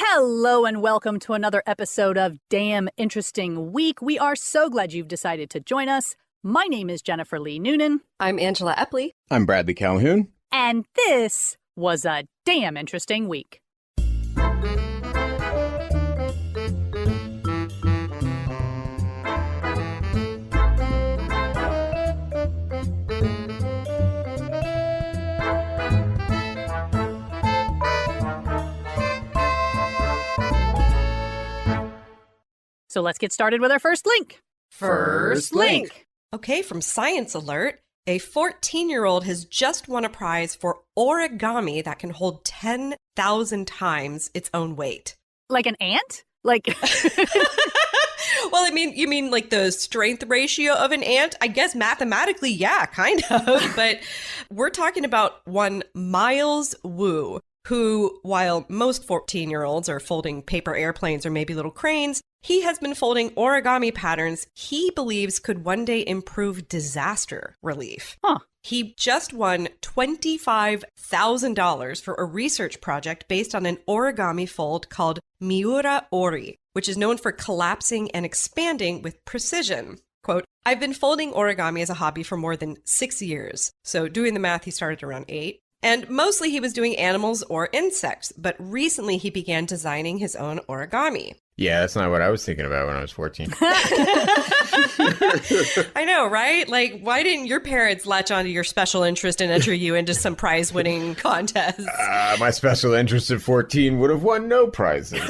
Hello and welcome to another episode of Damn Interesting Week. We are so glad you've decided to join us. My name is Jennifer Lee Noonan. I'm Angela Epley. I'm Bradley Calhoun. And this was a damn interesting week. So let's get started with our first link. First link. Okay, from Science Alert, a 14-year-old has just won a prize for origami that can hold 10,000 times its own weight. Like an ant? Like... Well, you mean like the strength ratio of an ant? I guess mathematically, yeah, kind of. But we're talking about one Miles Wu, who, while most 14-year-olds are folding paper airplanes or maybe little cranes, he has been folding origami patterns he believes could one day improve disaster relief. Huh. He just won $25,000 for a research project based on an origami fold called Miura Ori, which is known for collapsing and expanding with precision. Quote, I've been folding origami as a hobby for more than 6 years. So doing the math, he started around 8. And mostly he was doing animals or insects, but recently he began designing his own origami. Yeah, that's not what I was thinking about when I was 14. I know, right? Like, why didn't your parents latch onto your special interest and enter you into some prize-winning contest? My special interest at 14 would have won no prizes.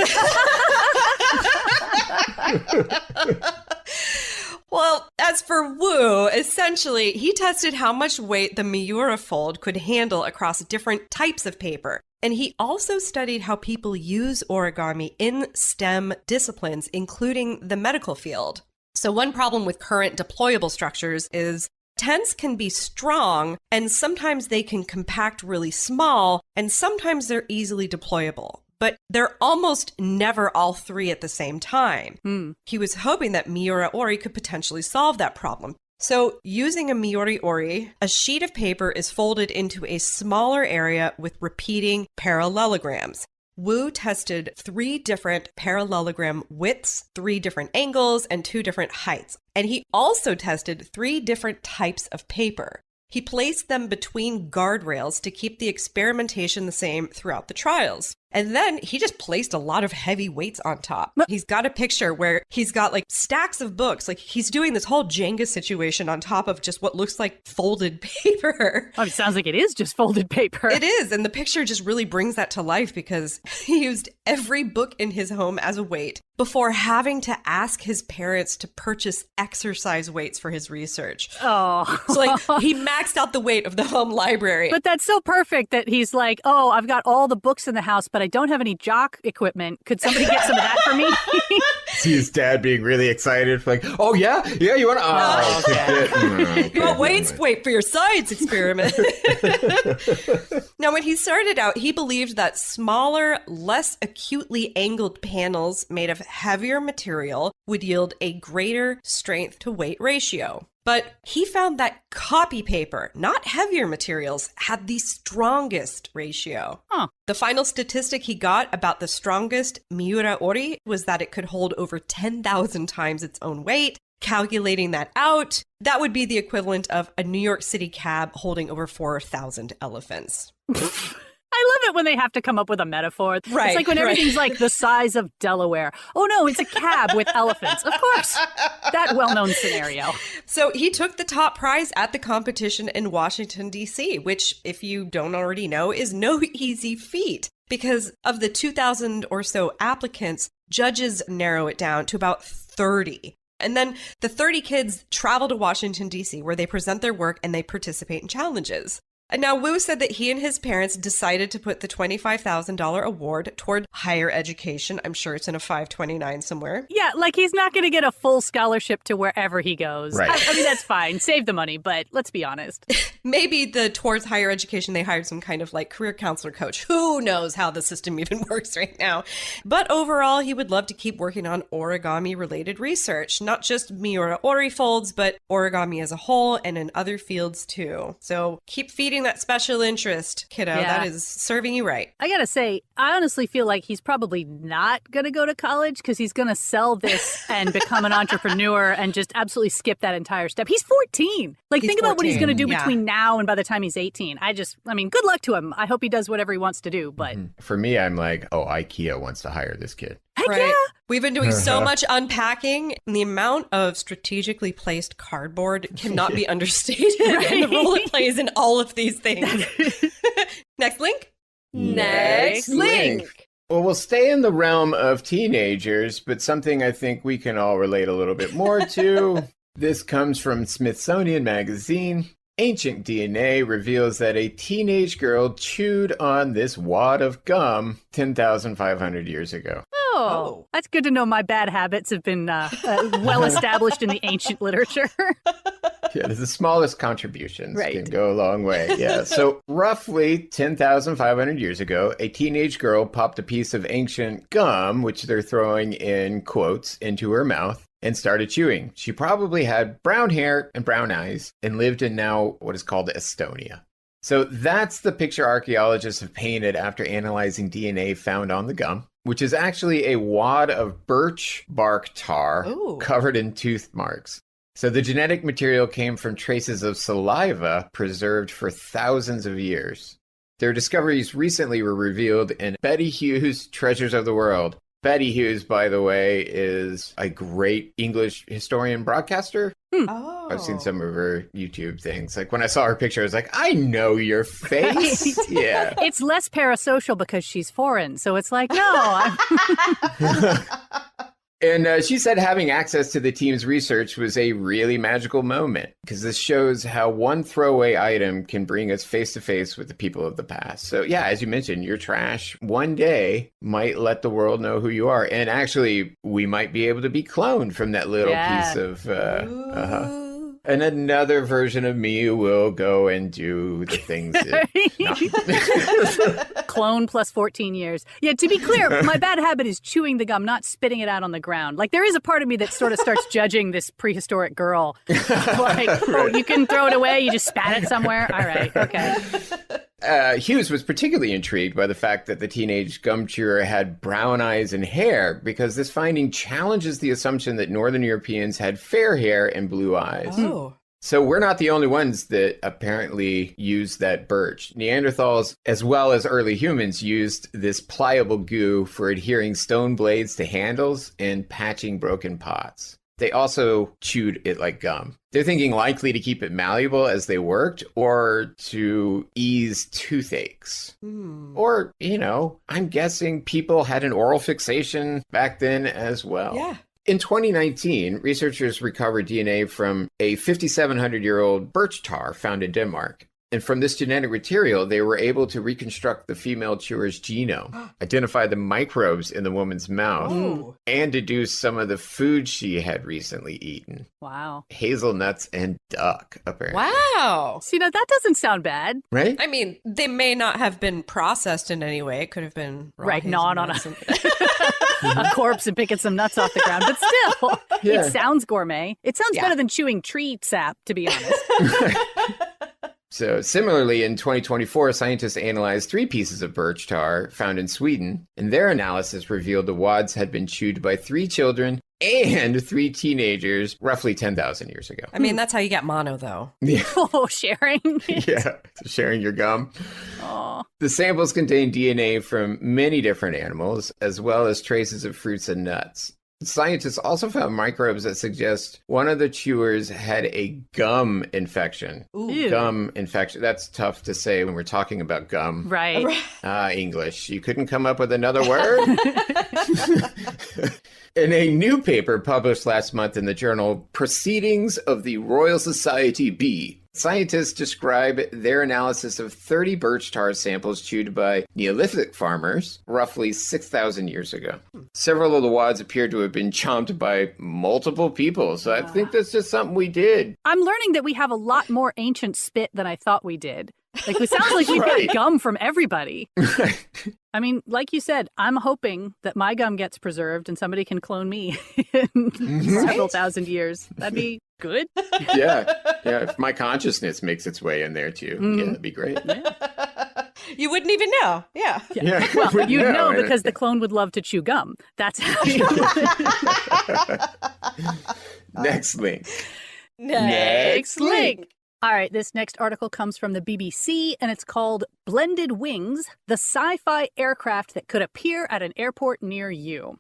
Well, as for Wu, essentially, he tested how much weight the Miura fold could handle across different types of paper. And he also studied how people use origami in STEM disciplines, including the medical field. So one problem with current deployable structures is tents can be strong, and sometimes they can compact really small, and sometimes they're easily deployable. But they're almost never all three at the same time. He was hoping that Miura Ori could potentially solve that problem. So using a Miura Ori, a sheet of paper is folded into a smaller area with repeating parallelograms. Wu tested 3 different parallelogram widths, 3 different angles, and 2 different heights. And he also tested 3 different types of paper. He placed them between guardrails to keep the experimentation the same throughout the trials. And then he just placed a lot of heavy weights on top. He's got a picture where he's got like stacks of books. Like he's doing this whole Jenga situation on top of just what looks like folded paper. Oh, it sounds like it is just folded paper. It is. And the picture just really brings that to life because he used every book in his home as a weight before having to ask his parents to purchase exercise weights for his research. Oh. So like he maxed out the weight of the home library. But that's so perfect that he's like, oh, I've got all the books in the house, but I don't have any jock equipment. Could somebody get some of that for me? See his dad being really excited, like, oh, yeah, you want to? Oh, okay. You want weights? Wait for your science experiment. Now, when he started out, he believed that smaller, less acutely angled panels made of heavier material would yield a greater strength to weight ratio. But he found that copy paper, not heavier materials, had the strongest ratio. Huh. The final statistic he got about the strongest Miura Ori was that it could hold over 10,000 times its own weight. Calculating that out, that would be the equivalent of a New York City cab holding over 4,000 elephants. I love it when they have to come up with a metaphor. Right, it's like when everything's like the size of Delaware. Oh, no, it's a cab with elephants. Of course. That well-known scenario. So he took the top prize at the competition in Washington, D.C., which, if you don't already know, is no easy feat. Because of the 2,000 or so applicants, judges narrow it down to about 30. And then the 30 kids travel to Washington, D.C., where they present their work and they participate in challenges. And now Wu said that he and his parents decided to put the $25,000 award toward higher education. I'm sure it's in a 529 somewhere. Yeah, like he's not going to get a full scholarship to wherever he goes. Right. I mean, that's fine. Save the money, but let's be honest. Maybe towards higher education, they hired some kind of like career counselor coach. Who knows how the system even works right now? But overall, he would love to keep working on origami-related research, not just Miura ori folds, but origami as a whole and in other fields too. So keep feeding that special interest, kiddo. Yeah. That is serving you right. I gotta say, I honestly feel like he's probably not gonna go to college because he's gonna sell this and become an entrepreneur and just absolutely skip that entire step. He's 14. Like, think about what he's gonna do between now and by the time he's 18. I mean, good luck to him. I hope he does whatever he wants to do, but... For me, I'm like, oh, IKEA wants to hire this kid. Heck Right. yeah! We've been doing so much unpacking, and the amount of strategically placed cardboard cannot be understated. Right. And the role it plays in all of these things. Next link. Next link. Well, we'll stay in the realm of teenagers, but something I think we can all relate a little bit more to. This comes from Smithsonian Magazine. Ancient DNA reveals that a teenage girl chewed on this wad of gum 10,500 years ago. Oh, that's good to know my bad habits have been well established in the ancient literature. Yeah, the smallest contributions Right. can go a long way. Yeah, so roughly 10,500 years ago, a teenage girl popped a piece of ancient gum, which they're throwing in quotes, into her mouth and started chewing. She probably had brown hair and brown eyes and lived in now what is called Estonia. So that's the picture archaeologists have painted after analyzing DNA found on the gum, which is actually a wad of birch bark tar covered in tooth marks. So the genetic material came from traces of saliva preserved for thousands of years. Their discoveries recently were revealed in Betty Hughes' Treasures of the World. Betty Hughes, by the way, is a great English historian broadcaster. Oh. I've seen some of her YouTube things. Like when I saw her picture, I was like, I know your face. Yeah. It's less parasocial because she's foreign, so it's like, no. And she said having access to the team's research was a really magical moment because this shows how one throwaway item can bring us face to face with the people of the past. So yeah, as you mentioned, your trash one day might let the world know who you are. And actually, we might be able to be cloned from that little piece of... And another version of me will go and do the things Clone plus 14 years. Yeah, to be clear, my bad habit is chewing the gum, not spitting it out on the ground. Like, there is a part of me that sort of starts judging this prehistoric girl. Like, oh, you can throw it away, you just spat it somewhere? All right, okay. Hughes was particularly intrigued by the fact that the teenage gum chewer had brown eyes and hair, because this finding challenges the assumption that Northern Europeans had fair hair and blue eyes. Oh. So we're not the only ones that apparently used that birch. Neanderthals, as well as early humans, used this pliable goo for adhering stone blades to handles and patching broken pots. They also chewed it like gum. They're thinking likely to keep it malleable as they worked or to ease toothaches. Or, you know, I'm guessing people had an oral fixation back then as well. Yeah. In 2019, researchers recovered DNA from a 5,700-year-old birch tar found in Denmark. And from this genetic material, they were able to reconstruct the female chewer's genome, identify the microbes in the woman's mouth, and deduce some of the food she had recently eaten. Wow. Hazelnuts and duck, apparently. Wow. See, now that doesn't sound bad. Right? I mean, they may not have been processed in any way. It could have been raw Right, gnawed on hazelnuts a corpse and picking some nuts off the ground. But still, it sounds gourmet. It sounds better than chewing tree sap, to be honest. So similarly, in 2024, scientists analyzed 3 pieces of birch tar found in Sweden, and their analysis revealed the wads had been chewed by 3 children and 3 teenagers roughly 10,000 years ago. I mean, that's how you get mono, though. Yeah. Oh, sharing. Yeah, sharing your gum. Oh. The samples contain DNA from many different animals, as well as traces of fruits and nuts. Scientists also found microbes that suggest one of the chewers had a gum infection. Ooh. Gum infection. That's tough to say when we're talking about gum. Right. English. You couldn't come up with another word? In a new paper published last month in the journal Proceedings of the Royal Society B, scientists describe their analysis of 30 birch tar samples chewed by Neolithic farmers roughly 6,000 years ago. Several of the wads appear to have been chomped by multiple people, so I think that's just something we did. I'm learning that we have a lot more ancient spit than I thought we did. Like, it sounds like we've got gum from everybody. I mean, like you said, I'm hoping that my gum gets preserved and somebody can clone me in several thousand years. That'd be good. Yeah. If my consciousness makes its way in there too, yeah, that'd be great. Yeah. You wouldn't even know. Yeah. Well, you'd know because the clone would love to chew gum. That's how you Next link. Next link. All right, this next article comes from the BBC, and it's called Blended Wings, the Sci-Fi Aircraft That Could Appear at an Airport Near You.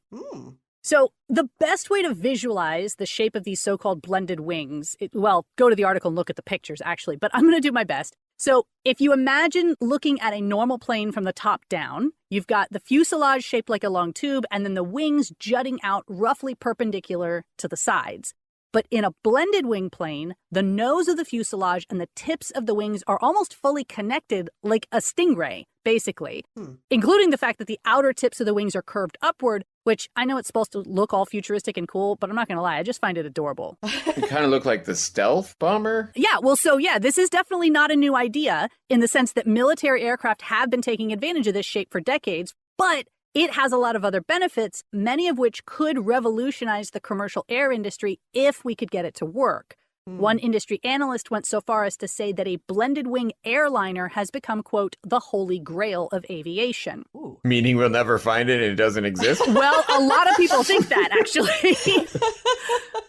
So the best way to visualize the shape of these so-called blended wings, go to the article and look at the pictures, actually, but I'm going to do my best. So if you imagine looking at a normal plane from the top down, you've got the fuselage shaped like a long tube, and then the wings jutting out roughly perpendicular to the sides. But in a blended wing plane, the nose of the fuselage and the tips of the wings are almost fully connected like a stingray, basically, including the fact that the outer tips of the wings are curved upward, which I know it's supposed to look all futuristic and cool, but I'm not going to lie, I just find it adorable. It kind of look like the stealth bomber. Yeah, this is definitely not a new idea in the sense that military aircraft have been taking advantage of this shape for decades, but it has a lot of other benefits, many of which could revolutionize the commercial air industry if we could get it to work. One industry analyst went so far as to say that a blended wing airliner has become, quote, the holy grail of aviation. Meaning we'll never find it and it doesn't exist? Well, a lot of people think that, actually.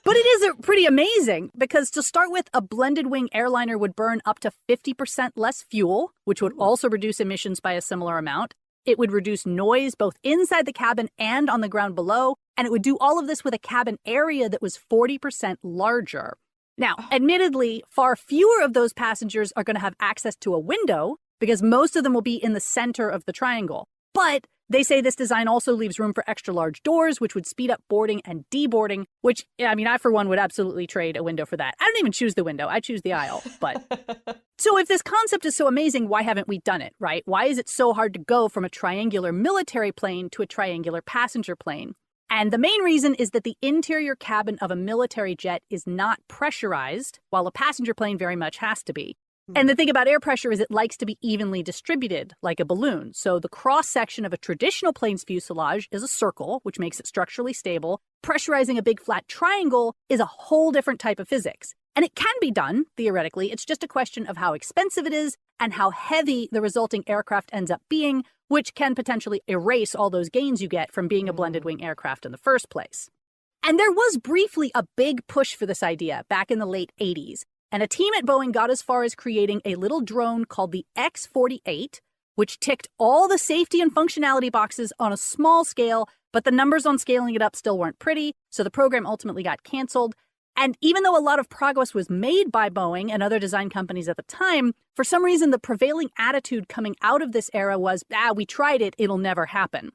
But it is pretty amazing because to start with, a blended wing airliner would burn up to 50% less fuel, which would also reduce emissions by a similar amount. It would reduce noise both inside the cabin and on the ground below, and it would do all of this with a cabin area that was 40% larger. Now, admittedly, far fewer of those passengers are going to have access to a window because most of them will be in the center of the triangle. But they say this design also leaves room for extra large doors, which would speed up boarding and deboarding, which, I mean, I, for one, would absolutely trade a window for that. I don't even choose the window. I choose the aisle. But so if this concept is so amazing, why haven't we done it, right? Why is it so hard to go from a triangular military plane to a triangular passenger plane? And the main reason is that the interior cabin of a military jet is not pressurized, while a passenger plane very much has to be. And the thing about air pressure is it likes to be evenly distributed, like a balloon. So the cross-section of a traditional plane's fuselage is a circle, which makes it structurally stable. Pressurizing a big flat triangle is a whole different type of physics. And it can be done, theoretically. It's just a question of how expensive it is and how heavy the resulting aircraft ends up being, which can potentially erase all those gains you get from being a blended wing aircraft in the first place. And there was briefly a big push for this idea back in the late 80s. And a team at Boeing got as far as creating a little drone called the X-48, which ticked all the safety and functionality boxes on a small scale, but the numbers on scaling it up still weren't pretty, so the program ultimately got canceled. And even though a lot of progress was made by Boeing and other design companies at the time, for some reason the prevailing attitude coming out of this era was, we tried it, it'll never happen.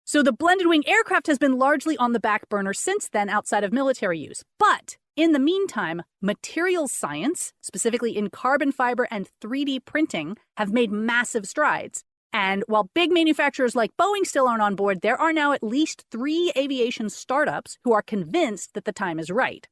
So the blended wing aircraft has been largely on the back burner since then outside of military use. But in the meantime, materials science, specifically in carbon fiber and 3D printing, have made massive strides. And while big manufacturers like Boeing still aren't on board, there are now at least 3 aviation startups who are convinced that the time is right.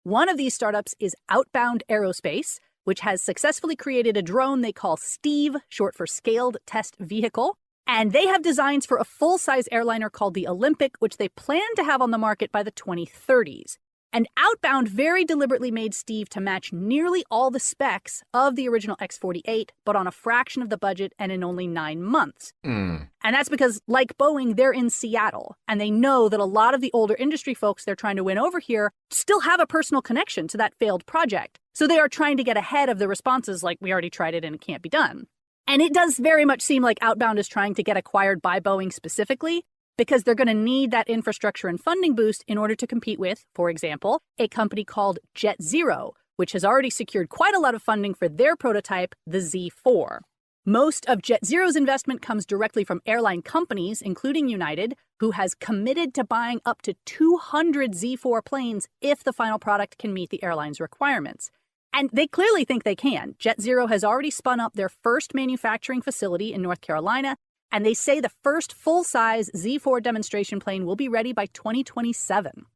One of these startups is Outbound Aerospace, which has successfully created a drone they call Steve, short for Scaled Test Vehicle. And they have designs for a full-size airliner called the Olympic, which they plan to have on the market by the 2030s. And Outbound very deliberately made Steve to match nearly all the specs of the original X-48, but on a fraction of the budget and in only 9 months. And that's because, like Boeing, they're in Seattle, and they know that a lot of the older industry folks they're trying to win over here still have a personal connection to that failed project. So they are trying to get ahead of the responses like, we already tried it and it can't be done. And it does very much seem like Outbound is trying to get acquired by Boeing specifically, because they're going to need that infrastructure and funding boost in order to compete with, for example, a company called Jet Zero, which has already secured quite a lot of funding for their prototype, the Z4. Most of Jet Zero's investment comes directly from airline companies, including United, who has committed to buying up to 200 Z4 planes if the final product can meet the airline's requirements. And they clearly think they can. Jet Zero has already spun up their first manufacturing facility in North Carolina, and they say the first full-size Z4 demonstration plane will be ready by 2027.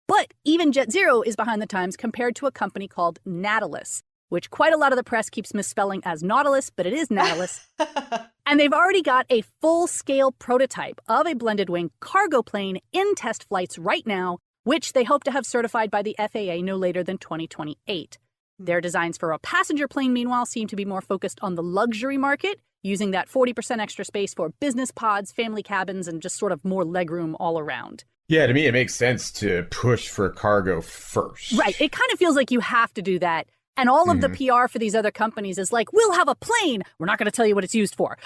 But even Jet Zero is behind the times compared to a company called Nautilus, which quite a lot of the press keeps misspelling as Nautilus, but it is Nautilus. And they've already got a full-scale prototype of a blended-wing cargo plane in test flights right now, which they hope to have certified by the FAA no later than 2028. Their designs for a passenger plane, meanwhile, seem to be more focused on the luxury market, using that 40% extra space for business pods, family cabins, and just sort of more legroom all around. Yeah, to me, it makes sense to push for cargo first. Right. It kind of feels like you have to do that. And all of the PR for these other companies is like, we'll have a plane. We're not going to tell you what it's used for.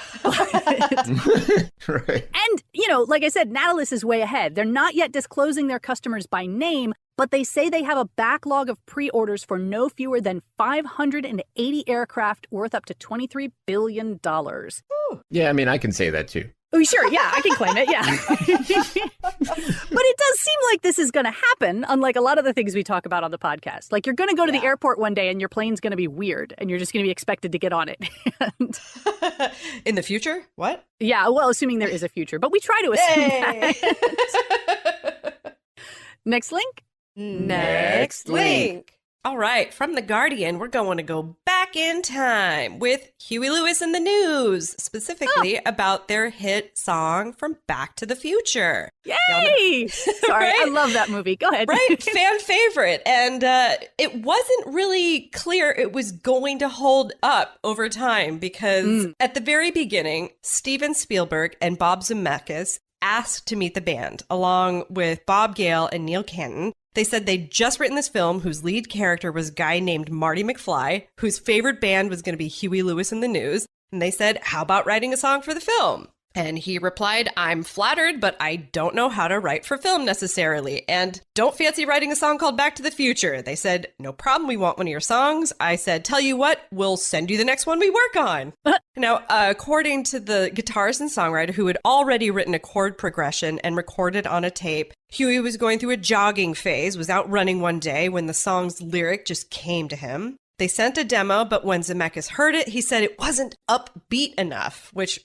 Right. And, you know, like I said, Nautilus is way ahead. They're not yet disclosing their customers by name, but they say they have a backlog of pre-orders for no fewer than 580 aircraft worth up to $23 billion. Yeah, I mean, I can say that too. Oh, sure. Yeah, I can claim it. Yeah. But it does seem like this is going to happen, unlike a lot of the things we talk about on the podcast. Like, you're going to go to the airport one day and your plane's going to be weird and you're just going to be expected to get on it. In the future? What? Yeah, well, assuming there is a future. But we try to assume that. Next link? Next link. All right, from The Guardian, we're going to go back in time with Huey Lewis and the News, specifically about their hit song from Back to the Future. Yay! Sorry, Right? I love that movie. Go ahead. Right? Fan favorite. And it wasn't really clear it was going to hold up over time because at the very beginning, Steven Spielberg and Bob Zemeckis asked to meet the band, along with Bob Gale and Neil Canton. They said they'd just written this film whose lead character was a guy named Marty McFly, whose favorite band was going to be Huey Lewis and the News. And they said, how about writing a song for the film? And he replied, I'm flattered, but I don't know how to write for film necessarily. And don't fancy writing a song called Back to the Future. They said, no problem, we want one of your songs. I said, tell you what, we'll send you the next one we work on. Now, according to the guitarist and songwriter who had already written a chord progression and recorded on a tape, Huey was going through a jogging phase, was out running one day when the song's lyric just came to him. They sent a demo, but when Zemeckis heard it, he said it wasn't upbeat enough, which,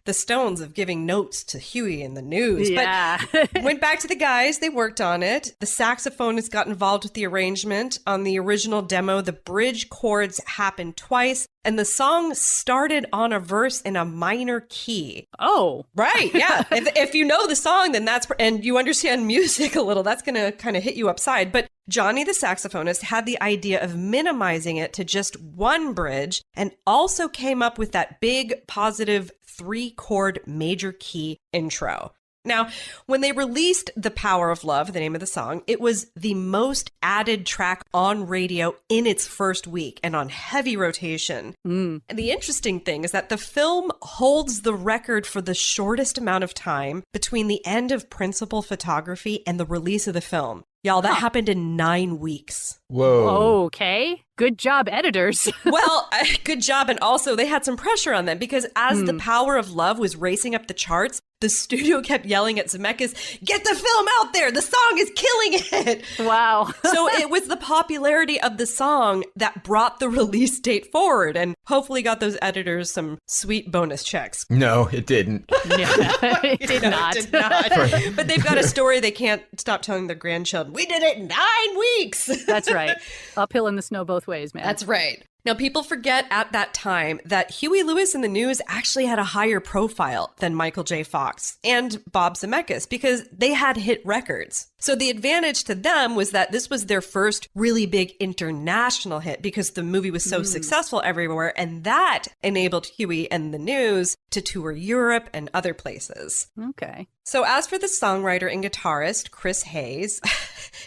the Stones of giving notes to Huey in the News. Yeah. But went back to the guys, they worked on it. The saxophonist got involved with the arrangement. On the original demo, the bridge chords happened twice, and the song started on a verse in a minor key. Oh. Right, yeah. if you know the song, then and you understand music a little, that's going to kind of hit you upside. But Johnny, the saxophonist, had the idea of minimizing it to just one bridge and also came up with that big positive 3-chord major key intro. Now, when they released The Power of Love, the name of the song, it was the most added track on radio in its first week and on heavy rotation. And the interesting thing is that the film holds the record for the shortest amount of time between the end of principal photography and the release of the film. Y'all, that happened in 9 weeks. Whoa. Okay. Good job, editors. Well, good job. And also they had some pressure on them because as The Power of Love was racing up the charts, the studio kept yelling at Zemeckis, get the film out there. The song is killing it. Wow. So it was the popularity of the song that brought the release date forward and hopefully got those editors some sweet bonus checks. No, it didn't. It did not. It did not. But they've got a story they can't stop telling their grandchildren. We did it in 9 weeks. That's right. Uphill in the snow both ways, man. That's right. Now, people forget at that time that Huey Lewis and the News actually had a higher profile than Michael J. Fox and Bob Zemeckis because they had hit records. So the advantage to them was that this was their first really big international hit because the movie was so successful everywhere, and that enabled Huey and the News to tour Europe and other places. Okay. So as for the songwriter and guitarist, Chris Hayes,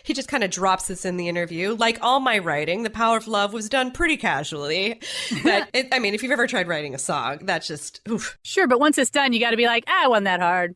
he just kind of drops this in the interview. Like all my writing, The Power of Love was done pretty casually. casually. But I mean, if you've ever tried writing a song, that's just, oof. Sure, but once it's done, you got to be like, I wasn't that hard.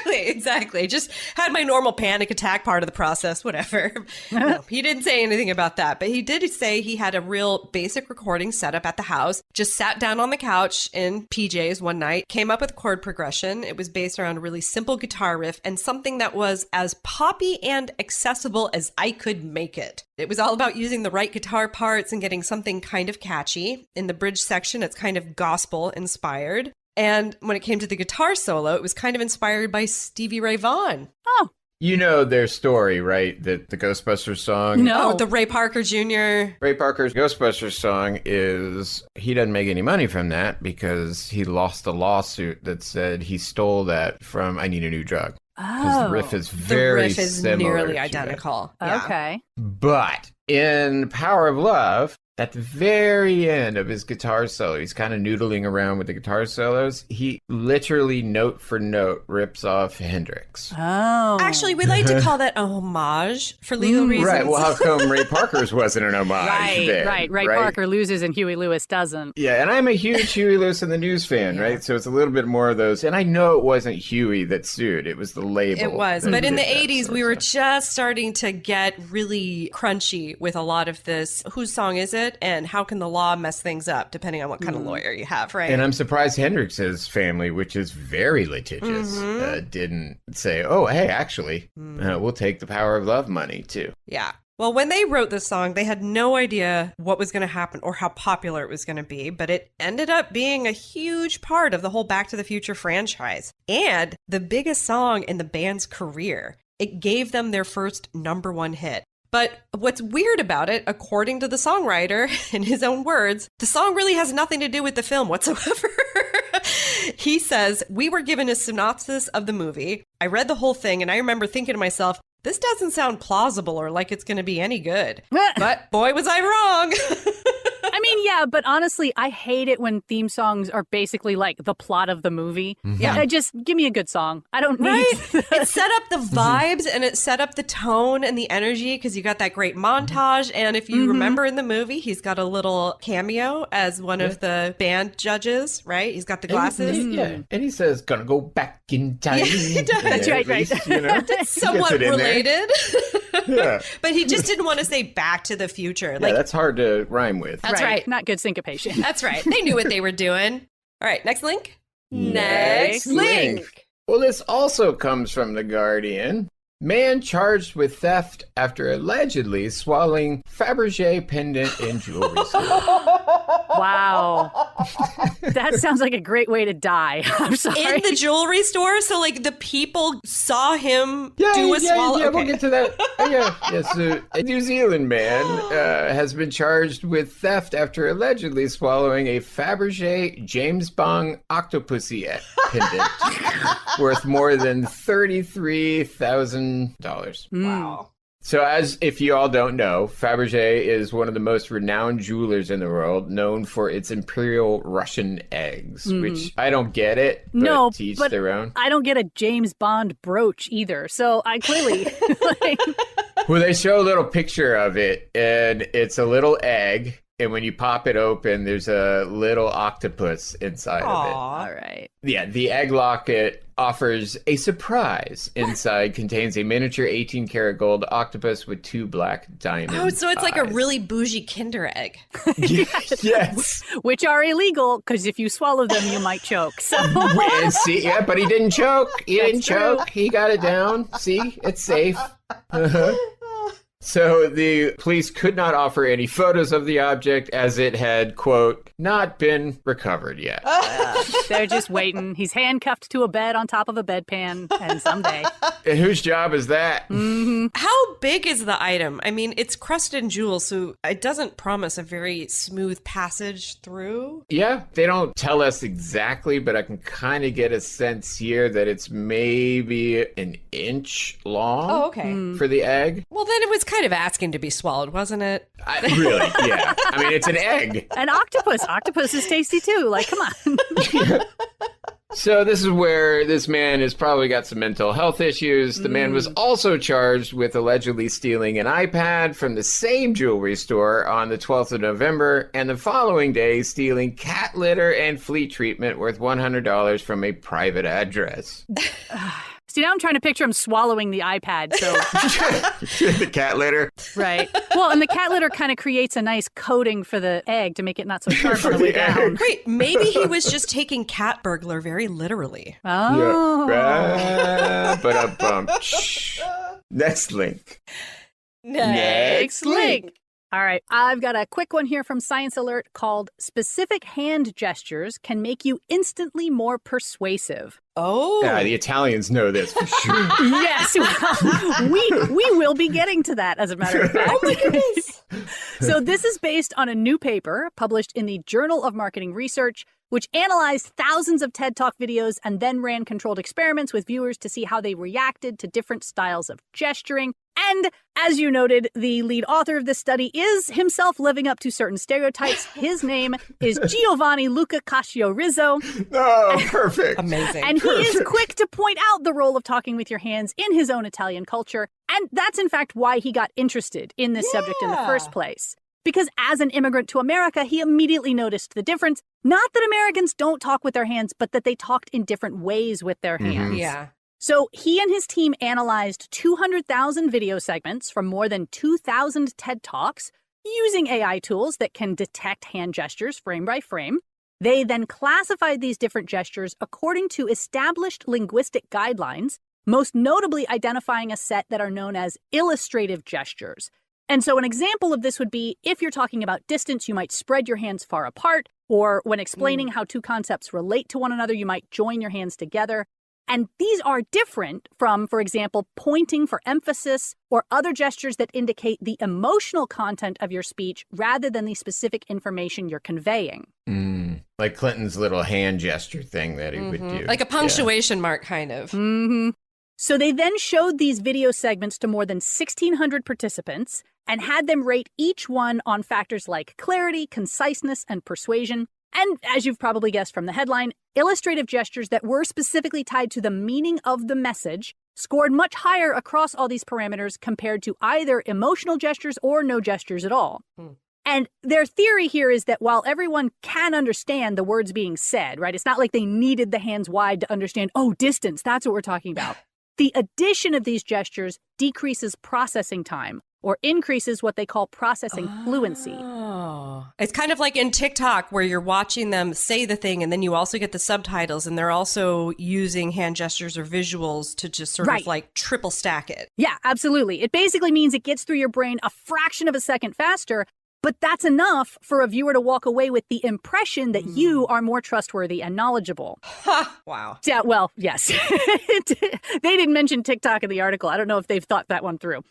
Exactly. Just had my normal panic attack part of the process, whatever. No, he didn't say anything about that, but he did say he had a real basic recording setup at the house, just sat down on the couch in PJs one night, came up with chord progression. It was based around a really simple guitar riff and something that was as poppy and accessible as I could make it. It was all about using the right guitar parts and getting something kind of catchy. In the bridge section, it's kind of gospel inspired. And when it came to the guitar solo, it was kind of inspired by Stevie Ray Vaughan. Oh. You know their story, right? That the Ghostbusters song? No. Oh, the Ray Parker Jr. Ray Parker's Ghostbusters song is, he doesn't make any money from that because he lost a lawsuit that said he stole that from I Need a New Drug. Because the riff is very similar. Nearly identical. Yeah. Okay. But in Power of Love, at the very end of his guitar solo, he's kind of noodling around with the guitar solos. He literally, note for note, rips off Hendrix. Oh. Actually, we like to call that a homage for legal reasons. Right. Well, how come Ray Parker's wasn't an homage then? Right. Ray Parker loses and Huey Lewis doesn't. Yeah, and I'm a huge Huey Lewis and the News fan, right? So it's a little bit more of those. And I know it wasn't Huey that sued. It was the label. It was. But in the 80s, we were just starting to get really crunchy with a lot of this. Whose song is it? And how can the law mess things up, depending on what kind of lawyer you have, right? And I'm surprised Hendrix's family, which is very litigious, didn't say, oh, hey, actually, we'll take the Power of Love money, too. Yeah. Well, when they wrote this song, they had no idea what was going to happen or how popular it was going to be, but it ended up being a huge part of the whole Back to the Future franchise and the biggest song in the band's career. It gave them their first #1 hit. But what's weird about it, according to the songwriter, in his own words, the song really has nothing to do with the film whatsoever. He says, we were given a synopsis of the movie. I read the whole thing, and I remember thinking to myself, this doesn't sound plausible or like it's going to be any good. But boy, was I wrong. I mean, yeah, but honestly, I hate it when theme songs are basically like the plot of the movie. Yeah. Just give me a good song. I don't need... It set up the vibes and it set up the tone and the energy because you got that great montage. And if you remember in the movie, he's got a little cameo as one of the band judges, right? He's got the glasses. And he says, gonna go back in time. Yeah, he does. That's right. Least, you know, it's somewhat related. Yeah. But he just didn't want to say Back to the Future. Yeah, that's hard to rhyme with. That's right. Not good syncopation. That's right. They knew what they were doing. All right, next link. Next link. Well, this also comes from The Guardian. Man charged with theft after allegedly swallowing Fabergé pendant in jewelry store. Wow. That sounds like a great way to die. I'm sorry. In the jewelry store? So, like, the people saw him do a swallow? Yeah, we'll get to that. So a New Zealand man has been charged with theft after allegedly swallowing a Fabergé James Bond Octopussy pendant worth more than $33,000. Wow. So as if you all don't know, Fabergé is one of the most renowned jewelers in the world, known for its Imperial Russian eggs, which I don't get it, but to each their own. I don't get a James Bond brooch either, so I clearly... Well, they show a little picture of it, and it's a little egg, and when you pop it open, there's a little octopus inside of it. All right. Yeah, the egg locket offers a surprise. Inside contains a miniature 18-karat gold octopus with 2 black diamonds. Oh, so it's like a really bougie Kinder egg. Yes. Which are illegal, because if you swallow them, you might choke. So. See, yeah, but he didn't choke. He didn't choke. He got it down. See, it's safe. So the police could not offer any photos of the object as it had, quote, not been recovered yet. They're just waiting. He's handcuffed to a bed on top of a bedpan, and someday. And whose job is that? How big is the item? I mean, it's crusted in jewels, so it doesn't promise a very smooth passage through. Yeah, they don't tell us exactly, but I can kind of get a sense here that it's maybe an inch long. Oh, okay. For the egg. Well, then it was kind of asking to be swallowed, wasn't it? Really, yeah. I mean, it's an egg. An octopus. Octopus is tasty too. Like, come on. So this is where this man has probably got some mental health issues. The man was also charged with allegedly stealing an iPad from the same jewelry store on the 12th of November, and the following day stealing cat litter and flea treatment worth $100 from a private address. See, now I'm trying to picture him swallowing the iPad, so... The cat litter. Right. Well, and the cat litter kind of creates a nice coating for the egg to make it not so sharp on the way down. Wait, maybe he was just taking cat burglar very literally. Oh. Yeah. Next link. Next link. All right, I've got a quick one here from Science Alert called Specific Hand Gestures Can Make You Instantly More Persuasive. Oh. Yeah, the Italians know this for sure. Yes, well, we will be getting to that, as a matter of fact. Oh my goodness. So this is based on a new paper published in the Journal of Marketing Research, which analyzed thousands of TED Talk videos and then ran controlled experiments with viewers to see how they reacted to different styles of gesturing. And as you noted, the lead author of this study is himself living up to certain stereotypes. His name is Giovanni Luca Cascio-Rizzo. Oh, perfect. Amazing. And he is quick to point out the role of talking with your hands in his own Italian culture. And that's, in fact, why he got interested in this subject in the first place. Because as an immigrant to America, he immediately noticed the difference. Not that Americans don't talk with their hands, but that they talked in different ways with their hands. Yeah. So he and his team analyzed 200,000 video segments from more than 2,000 TED Talks using AI tools that can detect hand gestures frame by frame. They then classified these different gestures according to established linguistic guidelines, most notably identifying a set that are known as illustrative gestures. And so an example of this would be if you're talking about distance, you might spread your hands far apart, or when explaining how two concepts relate to one another, you might join your hands together. And these are different from, for example, pointing for emphasis or other gestures that indicate the emotional content of your speech rather than the specific information you're conveying. Like Clinton's little hand gesture thing that he would do. Like a punctuation mark, kind of. So they then showed these video segments to more than 1,600 participants and had them rate each one on factors like clarity, conciseness, and persuasion. And as you've probably guessed from the headline, illustrative gestures that were specifically tied to the meaning of the message scored much higher across all these parameters compared to either emotional gestures or no gestures at all. And their theory here is that while everyone can understand the words being said, right, it's not like they needed the hands wide to understand, oh, distance, that's what we're talking about. The addition of these gestures decreases processing time or increases what they call processing fluency. Oh. It's kind of like in TikTok where you're watching them say the thing and then you also get the subtitles and they're also using hand gestures or visuals to just sort of like triple stack it. Yeah, absolutely. It basically means it gets through your brain a fraction of a second faster, but that's enough for a viewer to walk away with the impression that you are more trustworthy and knowledgeable. Ha! Wow. Yeah, well, yes. They didn't mention TikTok in the article. I don't know if they've thought that one through.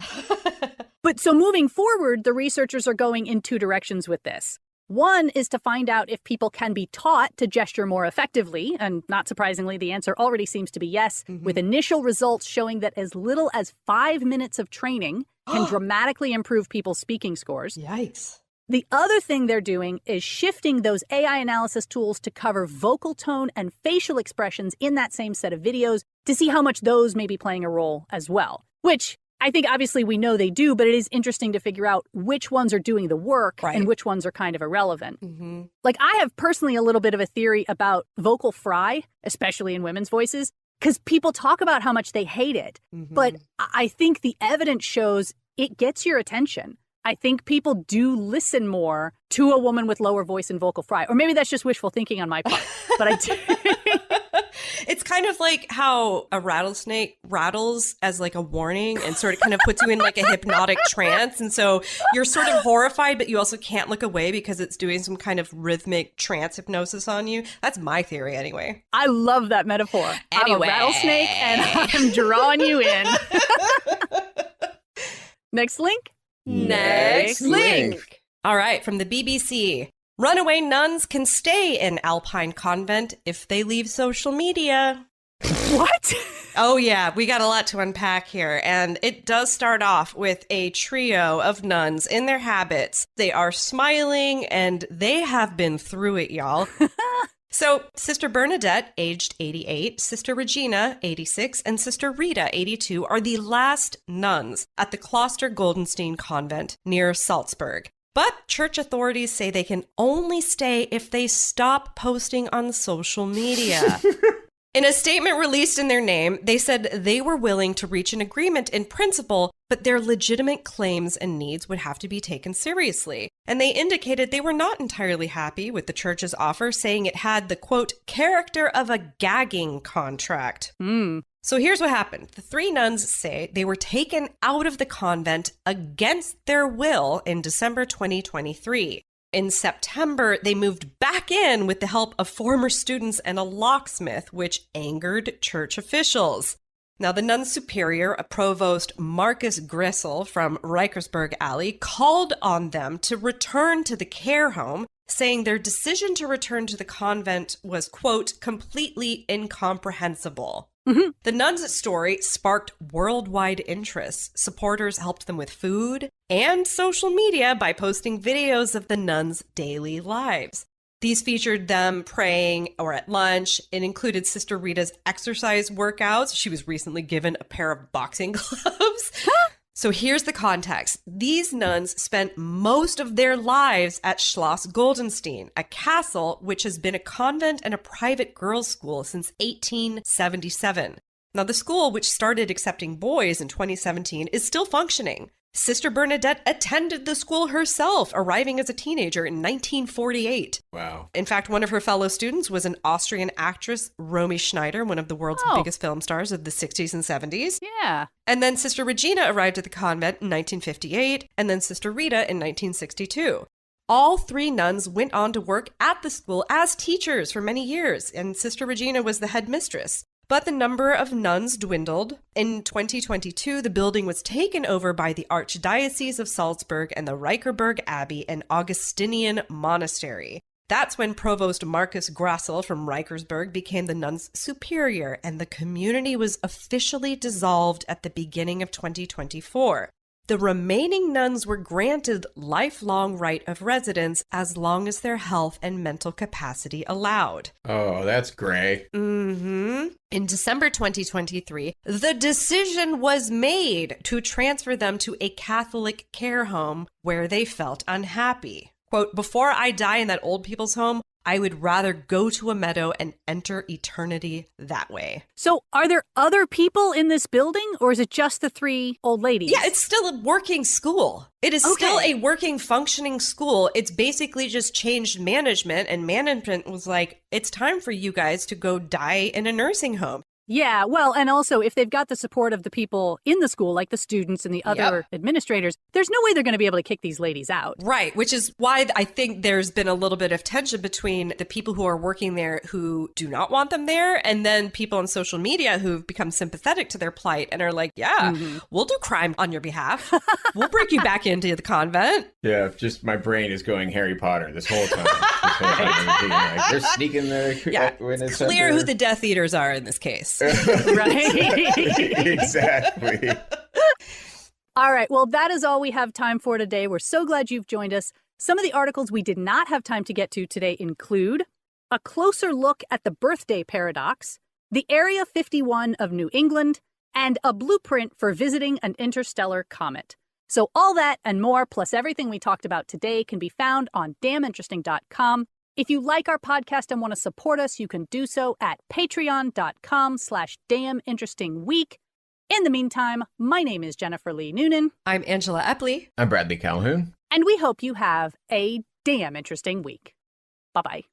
But so moving forward, the researchers are going in two directions with this. One is to find out if people can be taught to gesture more effectively, and not surprisingly, the answer already seems to be yes, with initial results showing that as little as 5 minutes of training can dramatically improve people's speaking scores. Yikes. The other thing they're doing is shifting those AI analysis tools to cover vocal tone and facial expressions in that same set of videos to see how much those may be playing a role as well, which I think obviously we know they do, but it is interesting to figure out which ones are doing the work and which ones are kind of irrelevant. Like I have personally a little bit of a theory about vocal fry, especially in women's voices, because people talk about how much they hate it. But I think the evidence shows it gets your attention. I think people do listen more to a woman with lower voice and vocal fry. Or maybe that's just wishful thinking on my part. But I do. It's kind of like how a rattlesnake rattles as like a warning and sort of kind of puts you in like a hypnotic trance. And so you're sort of horrified, but you also can't look away because it's doing some kind of rhythmic trance hypnosis on you. That's my theory anyway. I love that metaphor. Anyway. I'm a rattlesnake and I'm drawing you in. Next link. Next link. All right, from the BBC. Runaway nuns can stay in Alpine convent if they leave social media. What? Oh, yeah, we got a lot to unpack here. And it does start off with a trio of nuns in their habits. They are smiling and they have been through it, y'all. So Sister Bernadette, aged 88, Sister Regina, 86, and Sister Rita, 82, are the last nuns at the Kloster Goldenstein Convent near Salzburg. But church authorities say they can only stay if they stop posting on social media. In a statement released in their name, they said they were willing to reach an agreement in principle, but their legitimate claims and needs would have to be taken seriously. And they indicated they were not entirely happy with the church's offer, saying it had the, quote, character of a gagging contract. So here's what happened. The three nuns say they were taken out of the convent against their will in December 2023. In September, they moved back in with the help of former students and a locksmith, which angered church officials. Now, the nun superior, a provost Marcus Grissel from Reikersburg Alley, called on them to return to the care home, saying their decision to return to the convent was, quote, completely incomprehensible. The nuns' story sparked worldwide interest. Supporters helped them with food and social media by posting videos of the nuns' daily lives. These featured them praying or at lunch. It included Sister Rita's exercise workouts. She was recently given a pair of boxing gloves. So here's the context. These nuns spent most of their lives at Schloss Goldenstein, a castle which has been a convent and a private girls' school since 1877. Now, the school, which started accepting boys in 2017, is still functioning. Sister Bernadette attended the school herself, arriving as a teenager in 1948. Wow. In fact, one of her fellow students was an Austrian actress, Romy Schneider, one of the world's biggest film stars of the 60s and 70s. Yeah. And then Sister Regina arrived at the convent in 1958, and then Sister Rita in 1962. All three nuns went on to work at the school as teachers for many years, and Sister Regina was the headmistress. But the number of nuns dwindled. In 2022, the building was taken over by the Archdiocese of Salzburg and the Reichenberg Abbey, an Augustinian monastery. That's when Provost Marcus Grassel from Reikersburg became the nuns' superior, and the community was officially dissolved at the beginning of 2024. The remaining nuns were granted lifelong right of residence as long as their health and mental capacity allowed. Oh, that's gray. In December 2023, the decision was made to transfer them to a Catholic care home where they felt unhappy. Quote, before I die in that old people's home, I would rather go to a meadow and enter eternity that way. So are there other people in this building, or is it just the three old ladies? Yeah, it's still a working school. It is still a working, functioning school. It's basically just changed management, and management was like, it's time for you guys to go die in a nursing home. Yeah, well, and also if they've got the support of the people in the school, like the students and the other administrators, there's no way they're going to be able to kick these ladies out. Right, which is why I think there's been a little bit of tension between the people who are working there who do not want them there, and then people on social media who've become sympathetic to their plight and are like, yeah, we'll do crime on your behalf. We'll break you back into the convent. Yeah, just my brain is going Harry Potter this whole time. Like, they're sneaking there. Yeah, it's clear who the Death Eaters are in this case. Right? Exactly. All right. Well, that is all we have time for today. We're so glad you've joined us. Some of the articles we did not have time to get to today include a closer look at the birthday paradox, the Area 51 of New England, and a blueprint for visiting an interstellar comet. So all that and more, plus everything we talked about today, can be found on damninteresting.com. If you like our podcast and want to support us, you can do so at patreon.com/damninterestingweek. In the meantime, my name is Jennifer Lee Noonan. I'm Angela Epley. I'm Bradley Calhoun. And we hope you have a damn interesting week. Bye-bye.